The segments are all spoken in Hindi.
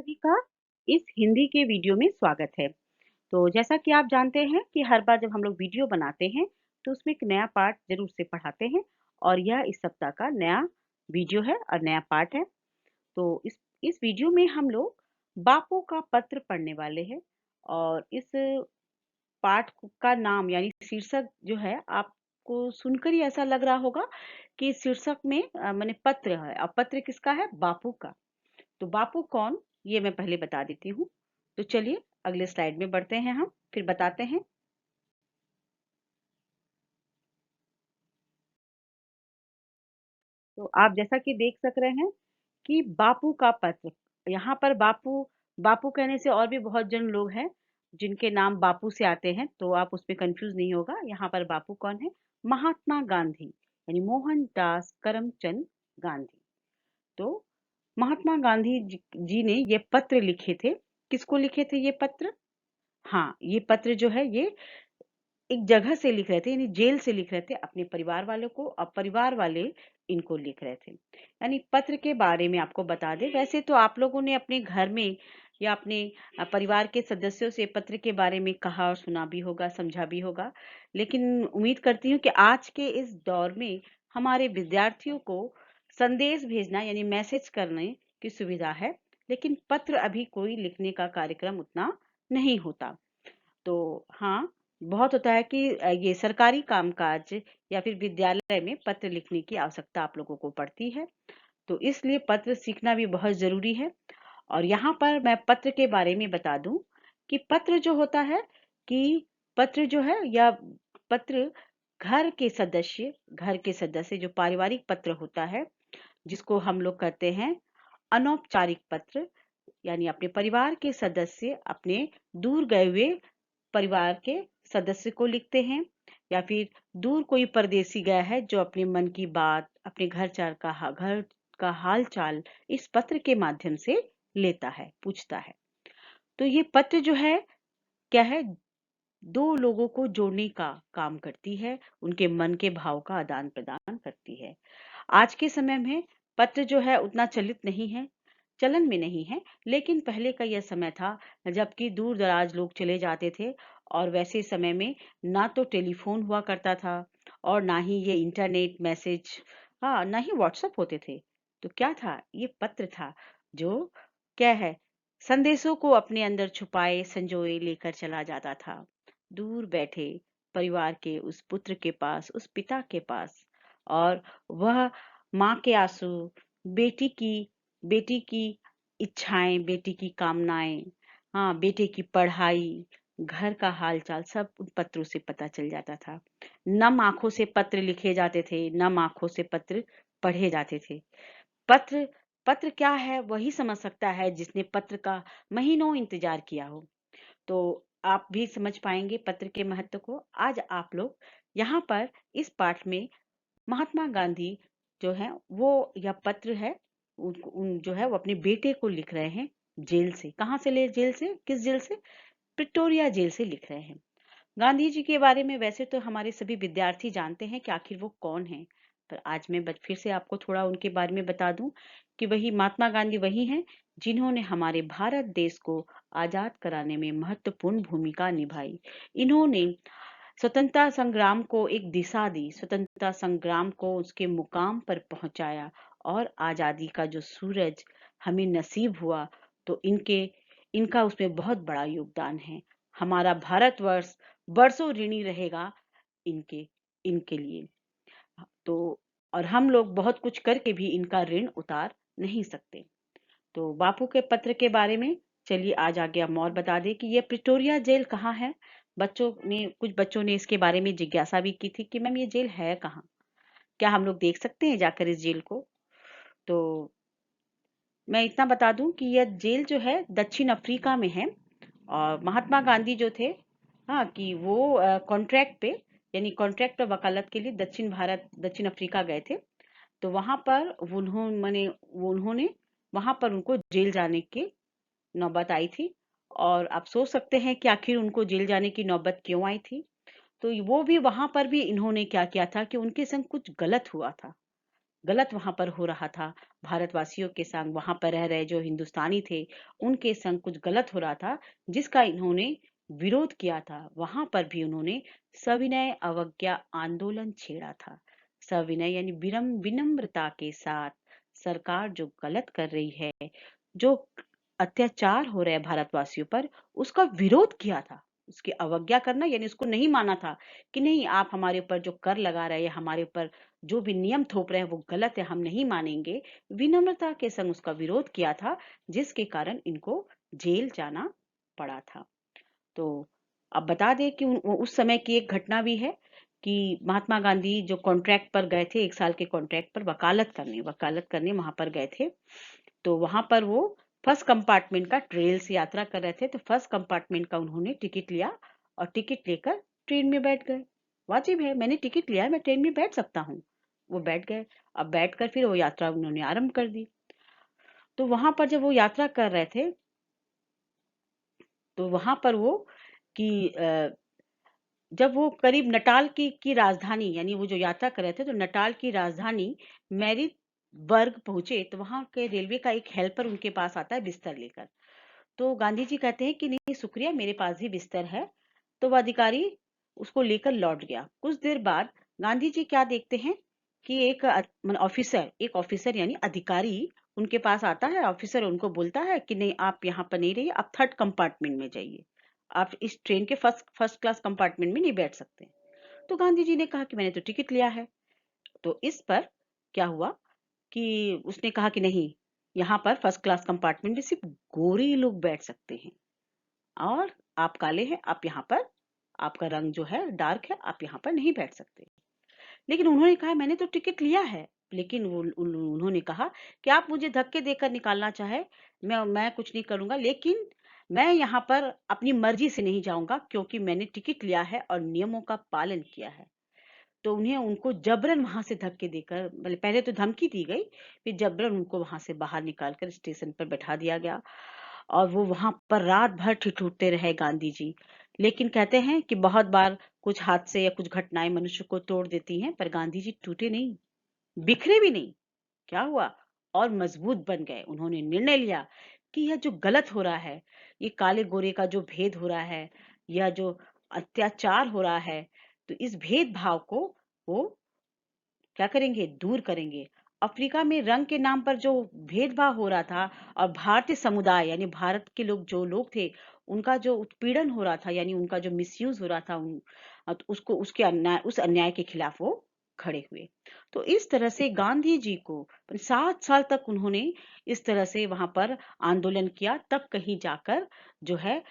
सभी का इस हिंदी के वीडियो में स्वागत है। तो जैसा कि आप जानते हैं कि हर बार जब हम लोग वीडियो बनाते हैं तो उसमें एक नया पार्ट ज़रूर से पढ़ाते हैं और यह इस सप्ताह का नया वीडियो है और नया पार्ट है। तो इस वीडियो में हम लोग बापू का पत्र पढ़ने वाले हैं और इस पाठ का नाम यानी शीर्षक जो है आपको सुनकर ही ऐसा लग रहा होगा कि शीर्षक में माने पत्र है और पत्र किसका है? बापू का। तो बापू कौन ये मैं पहले बता देती हूँ। तो चलिए अगले स्लाइड में बढ़ते हैं, हम फिर बताते हैं। तो आप जैसा कि देख सक रहे हैं कि बापू का पत्र, यहाँ पर बापू बापू कहने से और भी बहुत जन लोग हैं जिनके नाम बापू से आते हैं, तो आप उस पर कंफ्यूज नहीं होगा। यहाँ पर बापू कौन है? महात्मा गांधी यानी मोहनदास करमचंद गांधी। तो महात्मा गांधी जी ने ये पत्र लिखे थे। किसको लिखे थे ये पत्र? हाँ, ये पत्र जो है ये एक जगह से लिख रहे थे यानी जेल से लिख रहे थे अपने परिवार वालों को, और परिवार वाले इनको लिख रहे थे। यानी पत्र के बारे में आपको बता दें, वैसे तो आप लोगों ने अपने घर में या अपने परिवार के सदस्यों से पत्र के बारे में कहा और सुना भी होगा, समझा भी होगा, लेकिन उम्मीद करती हूँ कि आज के इस दौर में हमारे विद्यार्थियों को संदेश भेजना यानी मैसेज करने की सुविधा है, लेकिन पत्र अभी कोई लिखने का कार्यक्रम उतना नहीं होता। तो हाँ, बहुत होता है कि ये सरकारी कामकाज या फिर विद्यालय में पत्र लिखने की आवश्यकता आप लोगों को पड़ती है, तो इसलिए पत्र सीखना भी बहुत ज़रूरी है। और यहाँ पर मैं पत्र के बारे में बता दूं कि पत्र जो होता है कि पत्र जो है या पत्र घर के सदस्य जो पारिवारिक पत्र होता है, जिसको हम लोग कहते हैं अनौपचारिक पत्र, यानी अपने परिवार के सदस्य अपने दूर गए हुए परिवार के सदस्य को लिखते हैं, या फिर दूर कोई परदेसी गया है जो अपने मन की बात, अपने घर का हाल चाल इस पत्र के माध्यम से लेता है, पूछता है। तो ये पत्र जो है क्या है? दो लोगों को जोड़ने का काम करती है, उनके मन के भाव का आदान प्रदान करती है। आज के समय में पत्र जो है उतना चलित नहीं है, चलन में नहीं है, लेकिन पहले का यह समय था जबकि दूर दराज लोग चले जाते थे, और वैसे समय में ना तो टेलीफोन हुआ करता था और ना ही ये इंटरनेट मैसेज, हाँ, ना ही व्हाट्सएप होते थे। तो क्या था? ये पत्र था जो क्या है, संदेशों को अपने अंदर छुपाए संजोए लेकर चला जाता था दूर बैठे परिवार के उस पुत्र के पास, उस पिता के पास। और वह माँ के आंसू, बेटी की बेटी की इच्छाएं, बेटी की कामनाएं, हाँ, बेटे की पढ़ाई, घर का हालचाल सब उन पत्रों से पता चल जाता था। नम आंखों से पत्र लिखे जाते थे, नम आंखों से पत्र पढ़े जाते थे। पत्र पत्र क्या है वही समझ सकता है जिसने पत्र का महीनों इंतजार किया हो। तो आप भी समझ पाएंगे पत्र के महत्व को। आज आप लोग यहाँ पर इस पाठ में महात्मा गांधी जो है वो, यह पत्र है जो है वो अपने बेटे को लिख रहे हैं जेल से। कहाँ से ले? जेल से। किस जेल से? प्रिटोरिया जेल से लिख रहे हैं। गांधी जी के बारे में वैसे तो हमारे सभी विद्यार्थी जानते हैं कि आखिर वो कौन हैं, पर आज मैं फिर से आपको थोड़ा उनके बारे में बता दूं कि वही महात्मा गांधी वही हैं जिन्होंने हमारे भारत देश को आजाद कराने में महत्वपूर्ण भूमिका निभाई। इन्होंने स्वतंत्रता संग्राम को एक दिशा दी, स्वतंत्रता संग्राम को उसके मुकाम पर पहुंचाया, और आजादी का जो सूरज हमें नसीब हुआ, तो इनका उसमें बहुत बड़ा योगदान है। हमारा भारतवर्ष बरसों ऋणी रहेगा इनके इनके लिए। तो और हम लोग बहुत कुछ करके भी इनका ऋण उतार नहीं सकते। तो बापू के पत्र के बारे में चलिए आज आगे हम और बता दें कि ये प्रिटोरिया जेल कहाँ है। कुछ बच्चों ने इसके बारे में जिज्ञासा भी की थी कि मैम ये जेल है कहाँ, क्या हम लोग देख सकते हैं जाकर इस जेल को? तो मैं इतना बता दूं कि यह जेल जो है दक्षिण अफ्रीका में है, और महात्मा गांधी जो थे, हाँ, कि वो कॉन्ट्रैक्ट पे यानी कॉन्ट्रैक्ट पर वकालत के लिए दक्षिण अफ्रीका गए थे। तो वहां पर उन्होंने वहां पर उनको जेल जाने की नौबत आई थी। और आप सोच सकते हैं कि आखिर उनको जेल जाने की नौबत क्यों आई थी। तो वो भी वहां पर भी इन्होंने क्या किया था कि उनके संग कुछ गलत हुआ था, गलत वहां पर हो रहा था। भारतवासियों के संग वहां पर रह रहे जो हिंदुस्तानी थे उनके संग कुछ गलत हो रहा था, जिसका इन्होंने विरोध किया था। वहां पर भी उन्होंने सविनय अवज्ञा आंदोलन छेड़ा था। सविनय यानी विनम्रता के साथ सरकार जो गलत कर रही है, जो अत्याचार हो रहे हैं भारतवासियों पर, उसका विरोध किया था। उसकी अवज्ञा करना यानी उसको नहीं माना था कि नहीं, आप हमारे ऊपर जो कर लगा रहे हैं, हमारे ऊपर जो भी नियम थोप रहे हैं वो गलत है, हम नहीं मानेंगे। विनम्रता के संग उसका विरोध किया था, जिसके कारण इनको जेल जाना पड़ा था। तो अब बता दें कि उस समय की एक घटना भी है कि महात्मा गांधी जो कॉन्ट्रैक्ट पर गए थे, 1 साल के कॉन्ट्रैक्ट पर वकालत करने वहां पर गए थे। तो वहां पर वो फर्स्ट कंपार्टमेंट का, ट्रेन से यात्रा कर रहे थे, तो फर्स्ट कंपार्टमेंट का उन्होंने टिकट लिया और टिकट लेकर ट्रेन में बैठ गए। वाजिब है, मैंने टिकट लिया है, मैं ट्रेन में बैठ सकता हूँ। वो बैठ गए। अब बैठकर फिर वो यात्रा उन्होंने आरंभ कर दी। तो वहां पर जब वो यात्रा कर रहे थे, तो वहां पर वो कि जब वो करीब नटाल की राजधानी, यानी वो जो यात्रा कर रहे थे, तो नटाल की राजधानी मैरीबर्ग पहुंचे, तो वहां के रेलवे का एक हेल्पर उनके पास आता है बिस्तर लेकर। तो गांधी जी कहते हैं कि नहीं शुक्रिया, मेरे पास भी बिस्तर है। तो वह अधिकारी उसको लेकर लौट गया। कुछ देर बाद गांधी जी क्या देखते हैं कि एक ऑफिसर यानी अधिकारी उनके पास आता है। ऑफिसर उनको बोलता है कि नहीं, आप यहाँ पर नहीं रहिए, आप थर्ड कंपार्टमेंट में जाइए, आप इस ट्रेन के फर्स्ट फर्स्ट क्लास कंपार्टमेंट में नहीं बैठ सकते। तो गांधी जी ने कहा कि मैंने तो टिकट लिया है। तो इस पर क्या हुआ कि उसने कहा कि नहीं, यहाँ पर फर्स्ट क्लास कंपार्टमेंट में सिर्फ गोरे ही लोग बैठ सकते हैं, और आप काले हैं, आप यहाँ पर, आपका रंग जो है डार्क है, आप यहाँ पर नहीं बैठ सकते। लेकिन उन्होंने कहा मैंने तो टिकट लिया है। लेकिन उन्होंने कहा कि आप मुझे धक्के देकर निकालना चाहे, मैं कुछ नहीं करूंगा, लेकिन मैं यहाँ पर अपनी मर्जी से नहीं जाऊंगा, क्योंकि मैंने टिकट लिया है और नियमों का पालन किया है। तो उनको जबरन वहां से धक्के देकर, मतलब पहले तो धमकी दी गई, फिर जबरन उनको वहां से बाहर निकालकर स्टेशन पर बैठा दिया गया। और वो वहां पर रात भर ठिठुरते रहे गांधी जी। लेकिन कहते हैं कि बहुत बार कुछ हादसे या कुछ घटनाएं मनुष्य को तोड़ देती हैं, पर गांधी जी टूटे नहीं, बिखरे भी नहीं। क्या हुआ, और मजबूत बन गए। उन्होंने निर्णय लिया कि यह जो गलत हो रहा है, ये काले गोरे का जो भेद हो रहा है, यह जो अत्याचार हो रहा है, तो इस भेदभाव को वो क्या करेंगे, दूर करेंगे। अफ्रीका में रंग के नाम पर जो भेदभाव हो रहा था, और भारतीय समुदाय यानी भारत के जो लोग थे, उनका जो उत्पीड़न हो रहा था, यानी उनका जो मिसयूज हो रहा था, तो उसको उस अन्याय के खिलाफ वो खड़े हुए। तो इस तरह से गांधी जी को 7 साल तक उन्होंने इस तरह से वहां पर आंदोलन किया, तब कहीं जाकर जो है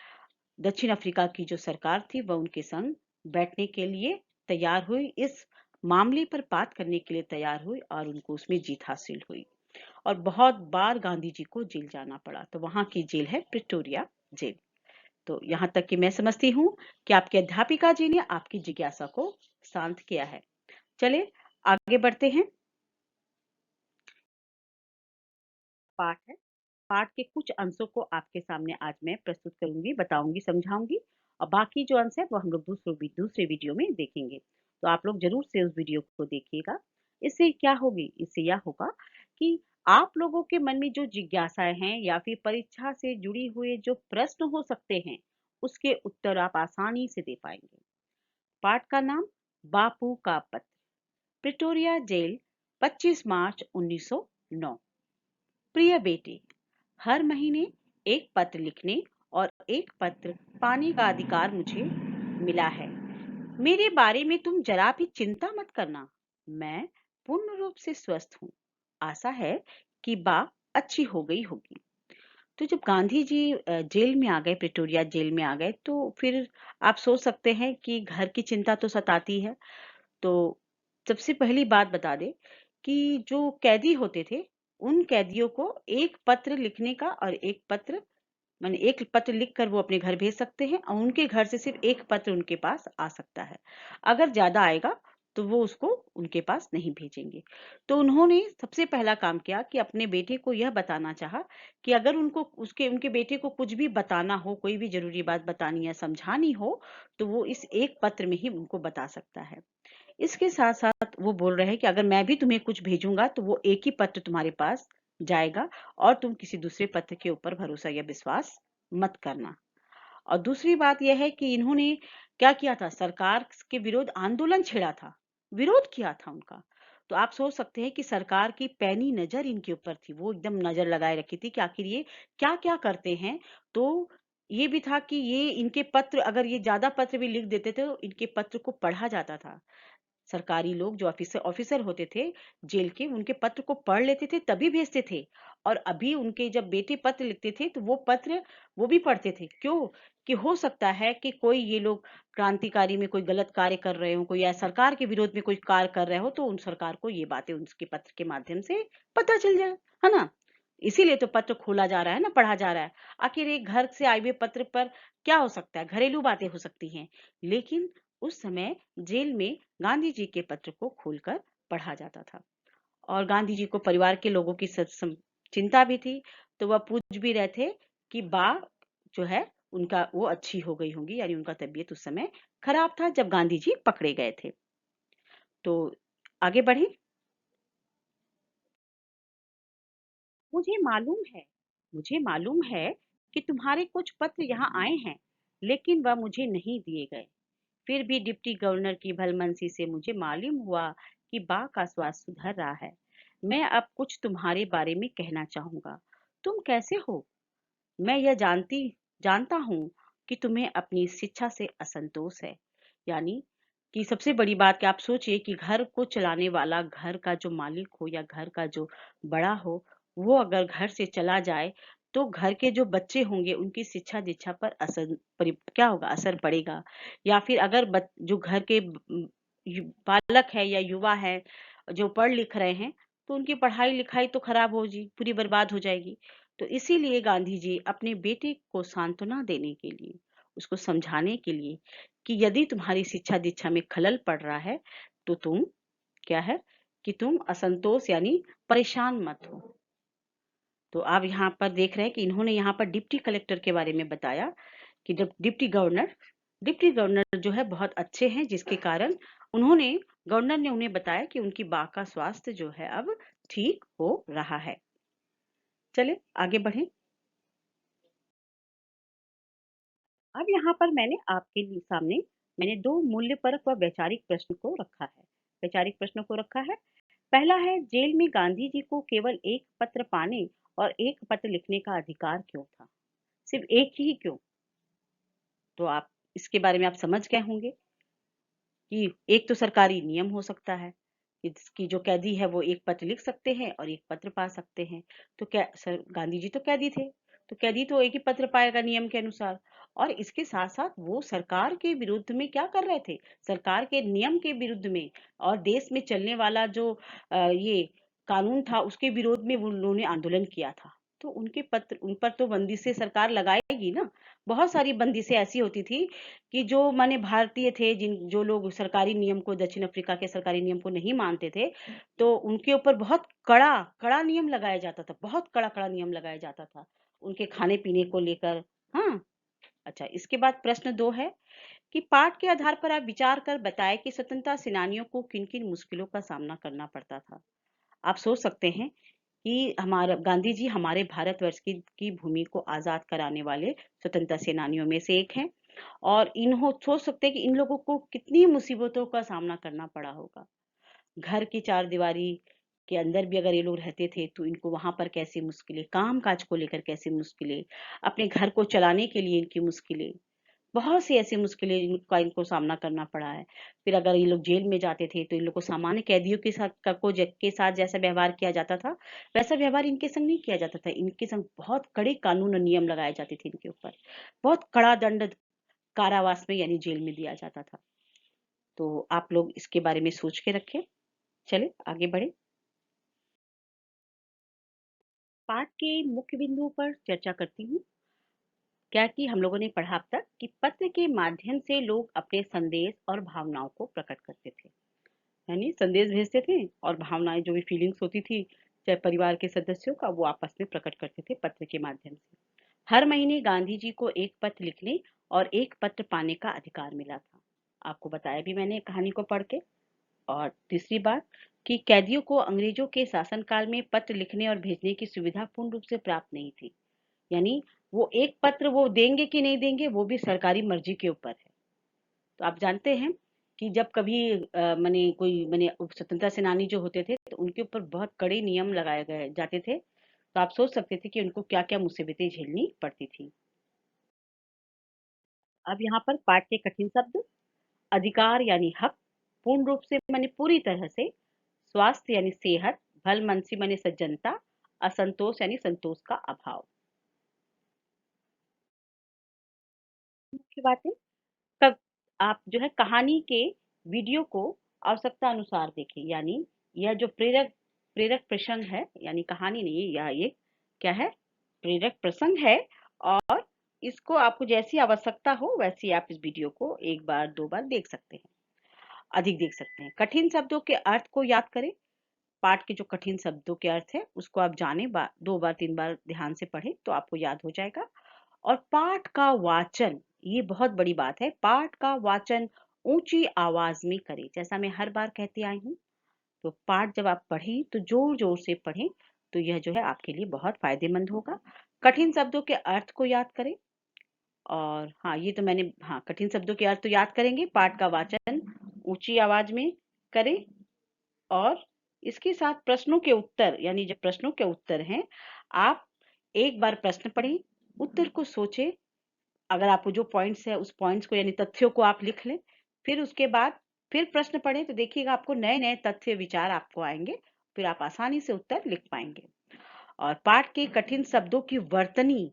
दक्षिण अफ्रीका की जो सरकार थी वह उनके संग बैठने के लिए तैयार हुई, इस मामले पर बात करने के लिए तैयार हुई, और उनको उसमें जीत हासिल हुई। और बहुत बार गांधी जी को जेल जाना पड़ा। तो वहां की जेल है प्रिटोरिया जेल। तो यहाँ तक कि मैं समझती हूँ कि आपकी अध्यापिका जी ने आपकी जिज्ञासा को शांत किया है। चले आगे बढ़ते हैं। पाठ है, पाठ के कुछ अंशों को आपके सामने आज मैं प्रस्तुत करूंगी, बताऊंगी, समझाऊंगी, और बाकी जो अंश है वो हम लोग दूसरे वीडियो में देखेंगे। तो आप लोग जरूर से उस वीडियो को देखिएगा। इससे क्या होगी, इससे यह होगा कि आप लोगों के मन में जो जिज्ञासाएं हैं या फिर परीक्षा से जुड़ी हुए जो प्रश्न हो सकते हैं, उसके उत्तर आप आसानी से दे पाएंगे। पाठ का नाम, बापू का पत्र। प्रिटोरिया जेल, 25 मार्च 1909। प्रिय बेटे, हर महीने एक पत्र लिखने और एक पत्र पाने का अधिकार मुझे मिला है। मेरे बारे में तुम जरा भी चिंता मत करना। मैं पूर्ण रूप से स्वस्थ हूँ। आशा है कि बा अच्छी हो गई होगी। तो जब गांधी जी जेल में आ गए, प्रिटोरिया जेल में आ गए, तो फिर आप सोच सकते हैं कि घर की चिंता तो सताती है। तो सबसे पहली बात बता दें कि जो कैदी होते थे, उन कैदियों को एक पत्र लिखने का और एक पत्र, माने एक पत्र लिखकर वो अपने घर भेज सकते हैं, और उनके घर से सिर्फ एक पत्र उनके पास आ सकता है। अगर ज्यादा आएगा तो वो उसको उनके पास नहीं भेजेंगे। तो उन्होंने सबसे पहला काम किया कि अपने बेटे को यह बताना चाहा कि अगर उनको उनके बेटे को कुछ भी बताना हो, कोई भी जरूरी बात बतानी या समझानी हो, तो वो इस एक पत्र में ही उनको बता सकता है। इसके साथ साथ वो बोल रहे हैं कि अगर मैं भी तुम्हें कुछ भेजूंगा तो वो एक ही पत्र तुम्हारे पास जाएगा और तुम किसी दूसरे पत्र के ऊपर भरोसा या विश्वास मत करना। और दूसरी बात यह है कि इन्होंने क्या किया था, सरकार के विरोध आंदोलन छेड़ा था, विरोध किया था उनका। तो आप सोच सकते हैं कि सरकार की पैनी नजर इनके ऊपर थी, वो एकदम नजर लगाए रखी थी कि आखिर ये क्या क्या करते हैं। तो ये भी था कि ये इनके पत्र, अगर ये ज्यादा पत्र भी लिख देते थे तो इनके पत्र को पढ़ा जाता था। सरकारी लोग जो ऑफिसर ऑफिसर होते थे जेल के, उनके पत्र को पढ़ लेते थे तभी भेजते थे। और अभी उनके जब बेटे पत्र लिखते थे तो वो पत्र वो भी पढ़ते थे। क्यों? कि हो सकता है कि कोई ये लोग क्रांतिकारी में कोई गलत कार्य कर रहे हो, कोई या सरकार के विरोध में कोई कार्य कर रहे हो, तो उन सरकार को ये बातें उनके पत्र के माध्यम से पता चल जाए, है ना। इसीलिए तो पत्र खोला जा रहा है ना, पढ़ा जा रहा है। आखिर एक घर से आए हुए पत्र पर क्या हो सकता है, घरेलू बातें हो सकती हैं, लेकिन उस समय जेल में गांधी जी के पत्र को खोलकर पढ़ा जाता था। और गांधी जी को परिवार के लोगों की चिंता भी थी, तो वह पूछ भी रहे थे कि बा जो है उनका वो अच्छी हो गई होंगी, यानी उनका तबीयत उस समय खराब था जब गांधी जी पकड़े गए थे। तो आगे बढ़े। मुझे मालूम है मुझे मालूम है कि तुम्हारे कुछ पत्र यहाँ आए हैं, लेकिन वह मुझे नहीं दिए गए। फिर भी डिप्टी गवर्नर की भलमनसी से मुझे मालूम हुआ कि बा का स्वास्थ्य सुधर रहा है। मैं अब कुछ तुम्हारे बारे में कहना चाहूंगा। तुम कैसे हो? मैं यह जानता हूँ कि तुम्हें अपनी शिक्षा से असंतोष है। यानी कि सबसे बड़ी बात कि आप सोचिए कि घर को चलाने वाला, घर का जो मालिक हो या घर का जो बड़ा हो, वो अगर घर से चला जाए तो घर के जो बच्चे होंगे उनकी शिक्षा दीक्षा पर क्या होगा, असर पड़ेगा। या फिर अगर जो घर के बालक है या युवा है जो पढ़ लिख रहे हैं, तो उनकी पढ़ाई लिखाई तो खराब हो जी, पूरी बर्बाद हो जाएगी। तो इसीलिए गांधी जी अपने बेटे को सांत्वना देने के लिए, उसको समझाने के लिए कि यदि तुम्हारी शिक्षा दीक्षा में खलल पड़ रहा है तो तुम क्या है कि तुम असंतोष यानी परेशान मत हो। तो आप यहाँ पर देख रहे हैं कि इन्होंने यहाँ पर डिप्टी कलेक्टर के बारे में बताया कि जब डिप्टी गवर्नर जो है बहुत अच्छे हैं, जिसके कारण गवर्नर ने उन्हें बताया कि उनकी बा का स्वास्थ्य जो है अब ठीक हो रहा है। चले आगे बढ़े। अब यहाँ पर मैंने आपके लिए सामने मैंने दो मूल्यपरक व वैचारिक प्रश्न को रखा है। वैचारिक प्रश्नों को रखा है। पहला है, जेल में गांधी जी को केवल एक पत्र पाने और एक पत्र लिखने का अधिकार क्यों था? सिर्फ एक ही क्यों? तो आप इसके बारे में आप समझ गए होंगे कि एक तो सरकारी नियम हो सकता है कि इसकी जो कैदी है वो एक पत्र लिख सकते हैं और एक पत्र पा सकते हैं। तो क्या सर गांधी जी तो कैदी थे, तो कैदी तो एक ही पत्र पाएगा नियम के अनुसार। और इसके साथ साथ वो सरकार के विरुद्ध में क्या कर रहे थे, सरकार के नियम के विरुद्ध में और देश में चलने वाला जो ये कानून था उसके विरोध में वो उन्होंने आंदोलन किया था। तो उनके पत्र, उन पर तो बंदिशें सरकार लगाएगी ना। बहुत सारी बंदिशें ऐसी होती थी कि जो माने भारतीय थे, जिन जो लोग सरकारी नियम को, दक्षिण अफ्रीका के सरकारी नियम को नहीं मानते थे, तो उनके ऊपर बहुत कड़ा कड़ा नियम लगाया जाता था, बहुत कड़ा कड़ा नियम लगाया जाता था उनके खाने पीने को लेकर। हाँ। अच्छा, इसके बाद प्रश्न 2 है कि पाठ के आधार पर आप विचार कर बताएं कि स्वतंत्रता सेनानियों को किन किन मुश्किलों का सामना करना पड़ता था। आप सोच सकते हैं कि हमारा गांधी जी हमारे भारतवर्ष की भूमि को आजाद कराने वाले स्वतंत्रता सेनानियों में से एक हैं। और इन्हों सोच सकते हैं कि इन लोगों को कितनी मुसीबतों का सामना करना पड़ा होगा। घर की चार दीवारी के अंदर भी अगर ये लोग रहते थे तो इनको वहां पर कैसी मुश्किलें, काम काज को लेकर कैसी मुश्किलें, अपने घर को चलाने के लिए इनकी मुश्किलें, बहुत सी ऐसी मुश्किलें इनको सामना करना पड़ा है। फिर अगर ये लोग जेल में जाते थे तो इन लोग को सामान्य कैदियों के साथ के साथ जैसा व्यवहार किया जाता था वैसा व्यवहार इनके संग नहीं किया जाता था। इनके संग बहुत कड़े कानून और नियम लगाए जाते थे इनके ऊपर, बहुत कड़ा दंड कारावास में यानी जेल में दिया जाता था। तो आप लोग इसके बारे में सोच के रखें। चले आगे बढ़े। पाठ के मुख्य बिंदुओं पर चर्चा करती हूँ। क्या कि हम लोगों ने पढ़ा अब तक कि पत्र के माध्यम से लोग अपने संदेश और भावनाओं को प्रकट करते थे, यानी संदेश भेजते थे और भावनाएं जो भी फीलिंग्स होती थी चाहे परिवार के सदस्यों का, वो आपस में प्रकट करते थे पत्र के माध्यम से। हर महीने गांधी जी को एक पत्र लिखने और एक पत्र पाने का अधिकार मिला था। आपको बताया भी मैंने कहानी को पढ़ के। और तीसरी बात कि कैदियों को अंग्रेजों के शासनकाल में पत्र लिखने और भेजने की सुविधा पूर्ण रूप से प्राप्त नहीं थी। यानी वो एक पत्र वो देंगे कि नहीं देंगे वो भी सरकारी मर्जी के ऊपर है। तो आप जानते हैं कि जब कभी माने कोई माने स्वतंत्रता सेनानी जो होते थे तो उनके ऊपर बहुत कड़े नियम लगाए गए जाते थे। तो आप सोच सकते थे कि उनको क्या-क्या मुसीबतें झेलनी पड़ती थी। अब यहाँ पर पाठ के कठिन शब्द अधिकार यानी हक, पूर्ण रूप से माने पूरी तरह से, स्वास्थ्य यानी सेहत, भलमनसी माने सज्जनता, असंतोष यानी संतोष का अभाव। मुख्य बातें तब आप जो है कहानी के वीडियो को आवश्यकता अनुसार देखें। यानी यह जो प्रेरक प्रेरक प्रसंग है यानी कहानी नहीं है, यह एक क्या है प्रेरक प्रसंग है। और इसको आपको जैसी आवश्यकता हो वैसी आप इस वीडियो को एक बार दो बार देख सकते हैं, अधिक देख सकते हैं। कठिन शब्दों के अर्थ को याद करें। पाठ के जो कठिन शब्दों के अर्थ है उसको आप जाने दो बार तीन बार ध्यान से पढ़ें तो आपको याद हो जाएगा। और पाठ का वाचन, ये बहुत बड़ी बात है, पाठ का वाचन ऊंची आवाज में करें। जैसा मैं हर बार कहती आई हूँ, तो पाठ जब आप पढ़ें तो जोर जोर से पढ़ें, तो यह जो है आपके लिए बहुत फायदेमंद होगा। कठिन शब्दों के अर्थ को याद करें। और हाँ, ये तो मैंने हाँ कठिन शब्दों के अर्थ तो याद करेंगे, पाठ का वाचन ऊंची आवाज में करें। और इसके साथ प्रश्नों के उत्तर, यानी जो प्रश्नों के उत्तर हैं, आप एक बार प्रश्न पढ़ें, उत्तर को सोचें। अगर आपको जो पॉइंट्स है उस पॉइंट्स को यानी तथ्यों को आप लिख लें। फिर उसके बाद फिर प्रश्न पढ़ें तो देखिएगा आपको नए नए तथ्य विचार आपको आएंगे। फिर आप आसानी से उत्तर लिख पाएंगे। और पाठ के कठिन शब्दों की वर्तनी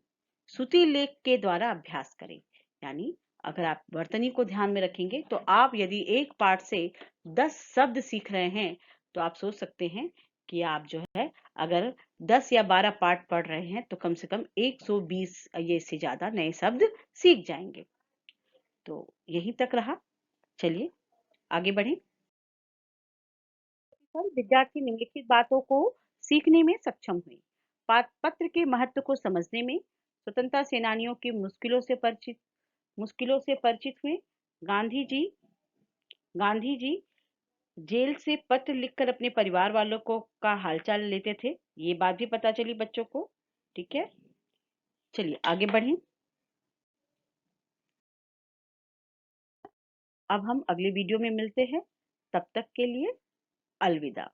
श्रुति लेख के द्वारा अभ्यास करें। यानी अगर आप वर्तनी को ध्यान में रखेंगे तो आप यदि एक पाठ से 10 शब्द सीख रहे हैं तो आप सोच सकते हैं कि आप जो है अगर 10 या 12 पाठ पढ़ रहे हैं तो कम से कम 120 ये इससे ज्यादा नए शब्द सीख जाएंगे। तो यहीं तक रहा। चलिए आगे बढ़ें। पर विद्यार्थी निम्नलिखित बातों को सीखने में सक्षम हुए। पत्र के महत्व को समझने में, स्वतंत्रता सेनानियों की मुश्किलों से परिचित हुए। गांधी जी गांधी जी जेल से पत्र लिखकर अपने परिवार वालों को का हालचाल लेते थे, ये बात भी पता चली बच्चों को। ठीक है, चलिए आगे बढ़ें। अब हम अगले वीडियो में मिलते हैं, तब तक के लिए अलविदा।